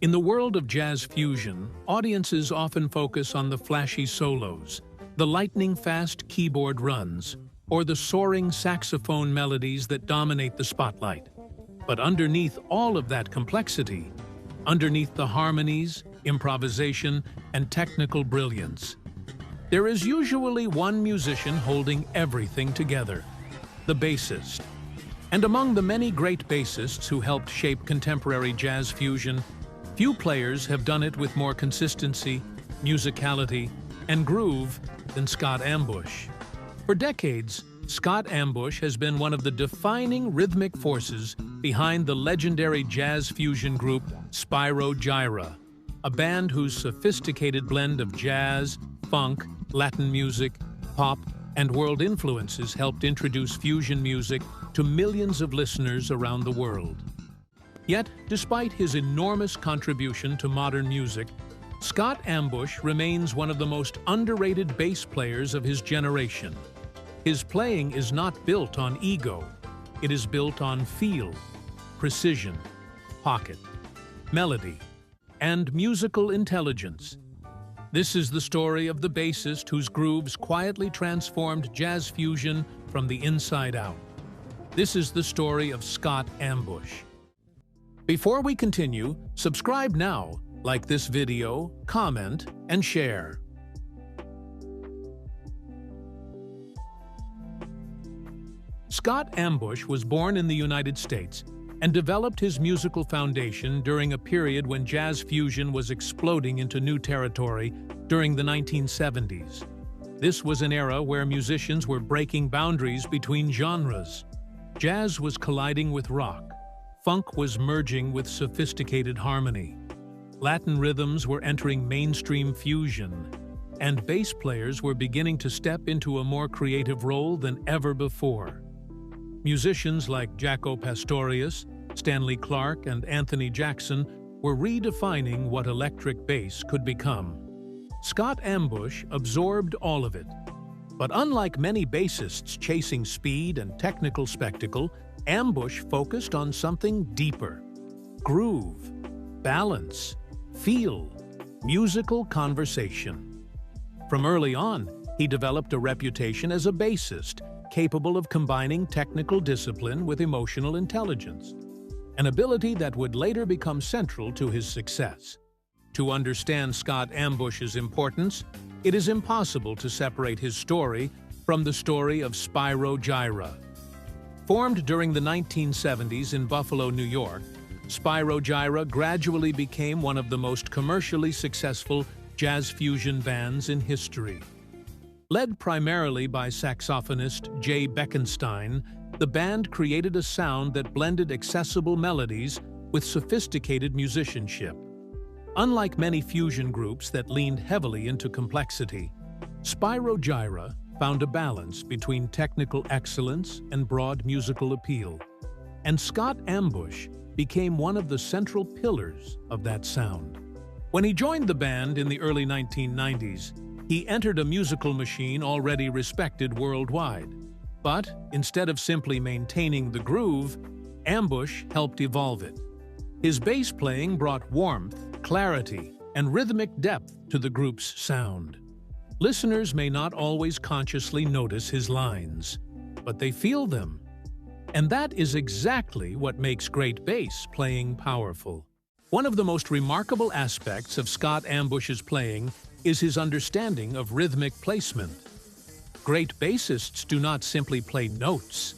In the world of jazz fusion, audiences often focus on the flashy solos, the lightning-fast keyboard runs, or the soaring saxophone melodies that dominate the spotlight. But underneath all of that complexity, underneath the harmonies, improvisation, and technical brilliance, there is usually one musician holding everything together: the bassist. And among the many great bassists who helped shape contemporary jazz fusion, few players have done it with more consistency, musicality, and groove than Scott Ambush. For decades, Scott Ambush has been one of the defining rhythmic forces behind the legendary jazz fusion group Spyro Gyra, a band whose sophisticated blend of jazz, funk, Latin music, pop, and world influences helped introduce fusion music to millions of listeners around the world. Yet, despite his enormous contribution to modern music, Scott Ambush remains one of the most underrated bass players of his generation. His playing is not built on ego. It is built on feel, precision, pocket, melody, and musical intelligence. This is the story of the bassist whose grooves quietly transformed jazz fusion from the inside out. This is the story of Scott Ambush. Before we continue, subscribe now, like this video, comment, and share. Scott Ambush was born in the United States and developed his musical foundation during a period when jazz fusion was exploding into new territory during the 1970s. This was an era where musicians were breaking boundaries between genres. Jazz was colliding with rock. Funk was merging with sophisticated harmony. Latin rhythms were entering mainstream fusion, and bass players were beginning to step into a more creative role than ever before. Musicians like Jaco Pastorius, Stanley Clarke, and Anthony Jackson were redefining what electric bass could become. Scott Ambush absorbed all of it. But unlike many bassists chasing speed and technical spectacle, Ambush focused on something deeper: groove, balance, feel, musical conversation. From early on, he developed a reputation as a bassist, capable of combining technical discipline with emotional intelligence, an ability that would later become central to his success. To understand Scott Ambush's importance, it is impossible to separate his story from the story of Spyro Gyra. Formed during the 1970s in Buffalo, New York, Spyro Gyra gradually became one of the most commercially successful jazz fusion bands in history. Led primarily by saxophonist Jay Beckenstein, the band created a sound that blended accessible melodies with sophisticated musicianship. Unlike many fusion groups that leaned heavily into complexity, Spyro Gyra found a balance between technical excellence and broad musical appeal, and Scott Ambush became one of the central pillars of that sound. When he joined the band in the early 1990s, he entered a musical machine already respected worldwide. But instead of simply maintaining the groove, Ambush helped evolve it. His bass playing brought warmth, clarity, and rhythmic depth to the group's sound. Listeners may not always consciously notice his lines, but they feel them. And that is exactly what makes great bass playing powerful. One of the most remarkable aspects of Scott Ambush's playing is his understanding of rhythmic placement. Great bassists do not simply play notes.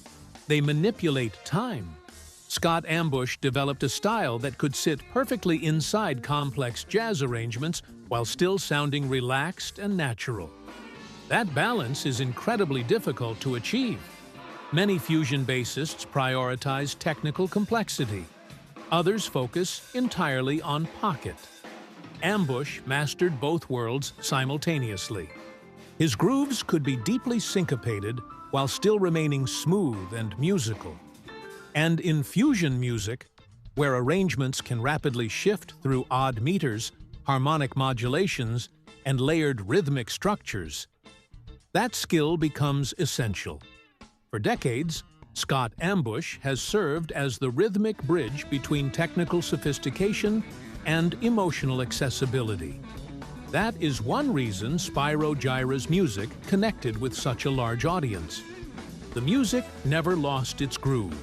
They manipulate time. Scott Ambush developed a style that could sit perfectly inside complex jazz arrangements while still sounding relaxed and natural. That balance is incredibly difficult to achieve. Many fusion bassists prioritize technical complexity. Others focus entirely on pocket. Ambush mastered both worlds simultaneously. His grooves could be deeply syncopated while still remaining smooth and musical. And in fusion music, where arrangements can rapidly shift through odd meters, harmonic modulations, and layered rhythmic structures, that skill becomes essential. For decades, Scott Ambush has served as the rhythmic bridge between technical sophistication and emotional accessibility. That is one reason Spyro Gyra's music connected with such a large audience. The music never lost its groove.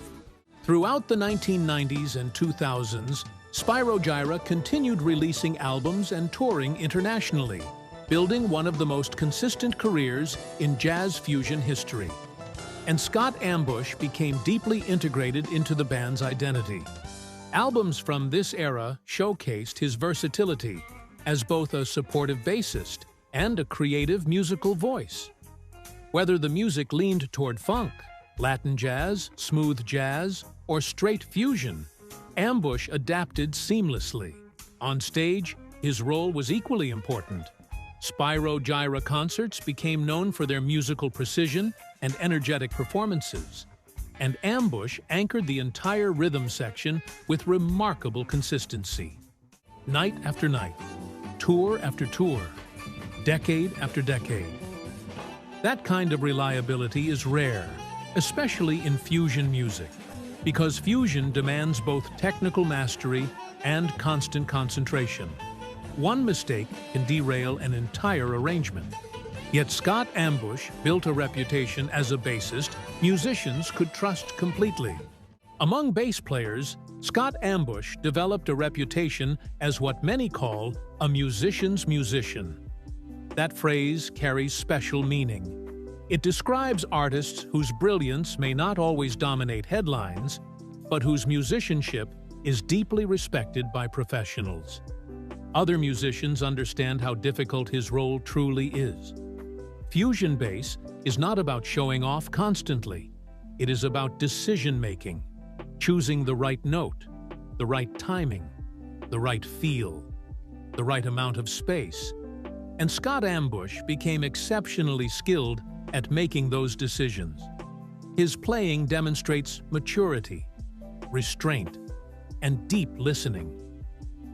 Throughout the 1990s and 2000s, Spyro Gyra continued releasing albums and touring internationally, building one of the most consistent careers in jazz fusion history. And Scott Ambush became deeply integrated into the band's identity. Albums from this era showcased his versatility as both a supportive bassist and a creative musical voice. Whether the music leaned toward funk, Latin jazz, smooth jazz, or straight fusion, Ambush adapted seamlessly. On stage, his role was equally important. Spyro Gyra concerts became known for their musical precision and energetic performances, and Ambush anchored the entire rhythm section with remarkable consistency. Night after night, tour after tour, decade after decade. That kind of reliability is rare, especially in fusion music, because fusion demands both technical mastery and constant concentration. One mistake can derail an entire arrangement. Yet Scott Ambush built a reputation as a bassist musicians could trust completely. Among bass players, Scott Ambush developed a reputation as what many call a musician's musician. That phrase carries special meaning. It describes artists whose brilliance may not always dominate headlines, but whose musicianship is deeply respected by professionals. Other musicians understand how difficult his role truly is. Fusion bass is not about showing off constantly. It is about decision-making, choosing the right note, the right timing, the right feel, the right amount of space. And Scott Ambush became exceptionally skilled at making those decisions. His playing demonstrates maturity, restraint, and deep listening.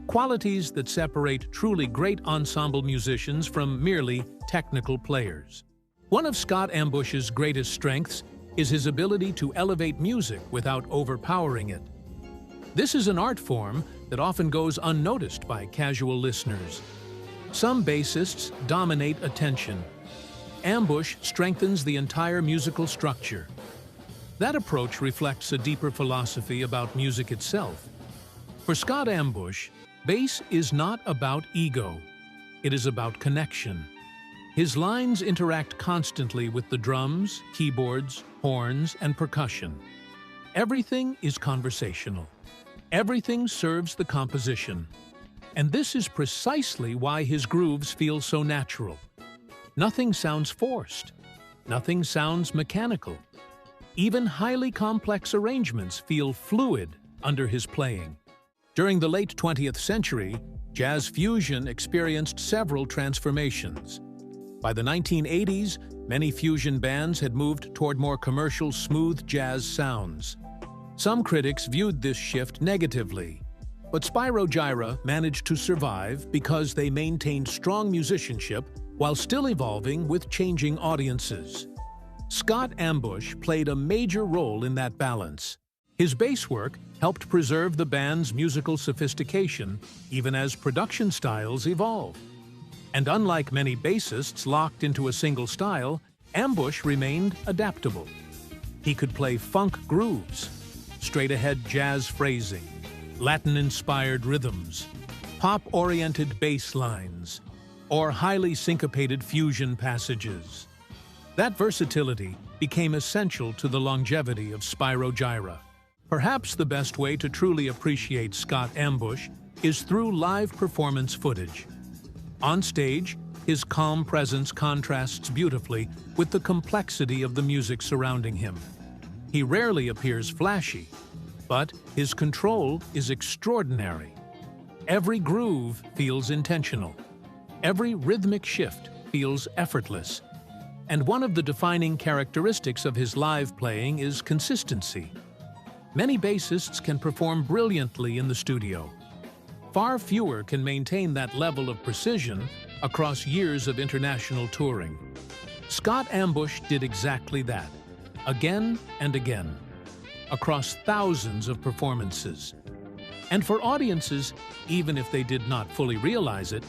Qualities that separate truly great ensemble musicians from merely technical players. One of Scott Ambush's greatest strengths is his ability to elevate music without overpowering it. This is an art form that often goes unnoticed by casual listeners. Some bassists dominate attention. Ambush strengthens the entire musical structure. That approach reflects a deeper philosophy about music itself. For Scott Ambush, bass is not about ego. It is about connection. His lines interact constantly with the drums, keyboards, horns, and percussion. Everything is conversational. Everything serves the composition. And this is precisely why his grooves feel so natural. Nothing sounds forced. Nothing sounds mechanical. Even highly complex arrangements feel fluid under his playing. During the late 20th century, jazz fusion experienced several transformations. By the 1980s, many fusion bands had moved toward more commercial, smooth jazz sounds. Some critics viewed this shift negatively, but Spyro Gyra managed to survive because they maintained strong musicianship while still evolving with changing audiences. Scott Ambush played a major role in that balance. His bass work helped preserve the band's musical sophistication even as production styles evolved. And unlike many bassists locked into a single style, Ambush remained adaptable. He could play funk grooves, straight-ahead jazz phrasing, Latin-inspired rhythms, pop-oriented bass lines, or highly syncopated fusion passages. That versatility became essential to the longevity of Spyro Gyra. Perhaps the best way to truly appreciate Scott Ambush is through live performance footage. On stage, his calm presence contrasts beautifully with the complexity of the music surrounding him. He rarely appears flashy, but his control is extraordinary. Every groove feels intentional. Every rhythmic shift feels effortless. And one of the defining characteristics of his live playing is consistency. Many bassists can perform brilliantly in the studio. Far fewer can maintain that level of precision across years of international touring. Scott Ambush did exactly that, again and again, across thousands of performances. And for audiences, even if they did not fully realize it,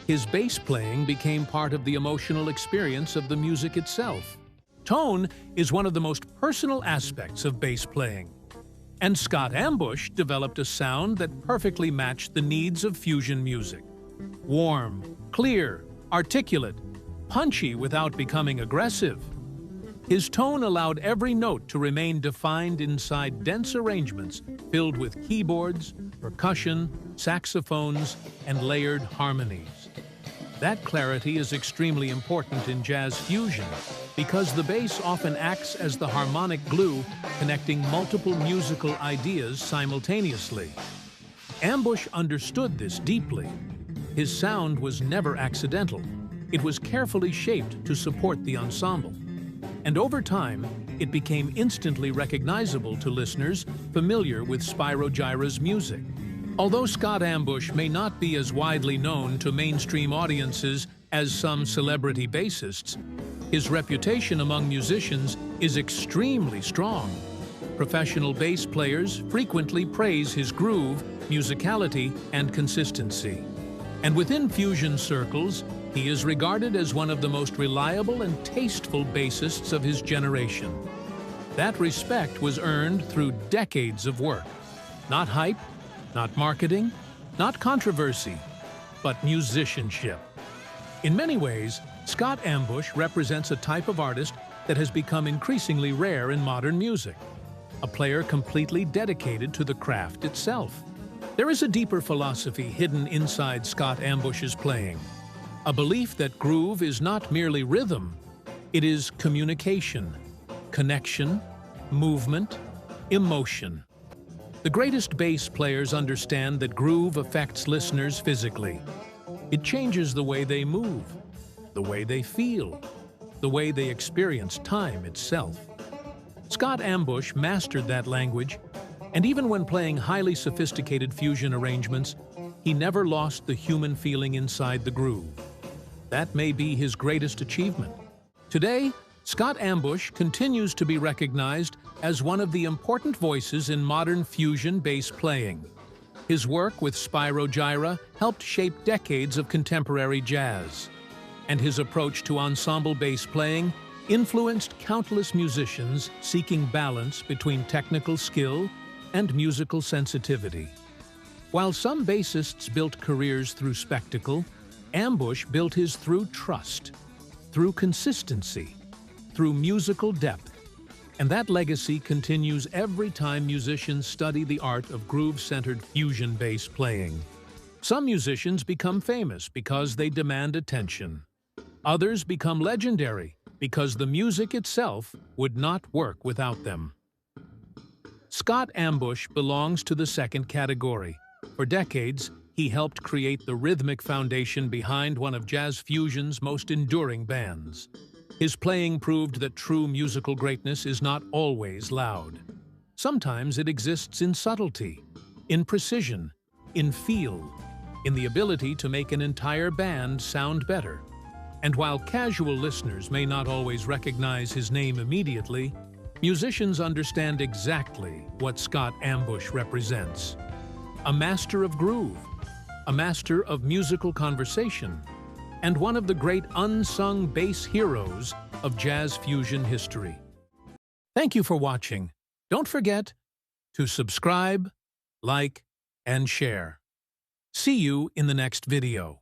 his bass playing became part of the emotional experience of the music itself. Tone is one of the most personal aspects of bass playing, and Scott Ambush developed a sound that perfectly matched the needs of fusion music. Warm, clear, articulate, punchy without becoming aggressive. His tone allowed every note to remain defined inside dense arrangements filled with keyboards, percussion, saxophones, and layered harmonies. That clarity is extremely important in jazz fusion because the bass often acts as the harmonic glue connecting multiple musical ideas simultaneously. Ambush understood this deeply. His sound was never accidental. It was carefully shaped to support the ensemble. And over time, it became instantly recognizable to listeners familiar with Spyro Gyra's music. Although Scott Ambush may not be as widely known to mainstream audiences as some celebrity bassists, his reputation among musicians is extremely strong. Professional bass players frequently praise his groove, musicality, and consistency. And within fusion circles, he is regarded as one of the most reliable and tasteful bassists of his generation. That respect was earned through decades of work. Not hype, not marketing, not controversy, but musicianship. In many ways, Scott Ambush represents a type of artist that has become increasingly rare in modern music. A player completely dedicated to the craft itself. There is a deeper philosophy hidden inside Scott Ambush's playing. A belief that groove is not merely rhythm, it is communication, connection, movement, emotion. The greatest bass players understand that groove affects listeners physically. It changes the way they move, the way they feel, the way they experience time itself. Scott Ambush mastered that language, and even when playing highly sophisticated fusion arrangements, he never lost the human feeling inside the groove. That may be his greatest achievement. Today, Scott Ambush continues to be recognized as one of the important voices in modern fusion bass playing. His work with Spyro Gyra helped shape decades of contemporary jazz, and his approach to ensemble bass playing influenced countless musicians seeking balance between technical skill and musical sensitivity. While some bassists built careers through spectacle, Ambush built his through trust, through consistency, through musical depth. And that legacy continues every time musicians study the art of groove-centered fusion bass playing. Some musicians become famous because they demand attention. Others become legendary because the music itself would not work without them. Scott Ambush belongs to the second category. For decades, he helped create the rhythmic foundation behind one of jazz fusion's most enduring bands. His playing proved that true musical greatness is not always loud. Sometimes it exists in subtlety, in precision, in feel, in the ability to make an entire band sound better. And while casual listeners may not always recognize his name immediately, musicians understand exactly what Scott Ambush represents. A master of groove, a master of musical conversation, and one of the great unsung bass heroes of jazz fusion history. Thank you for watching. Don't forget to subscribe, like, and share. See you in the next video.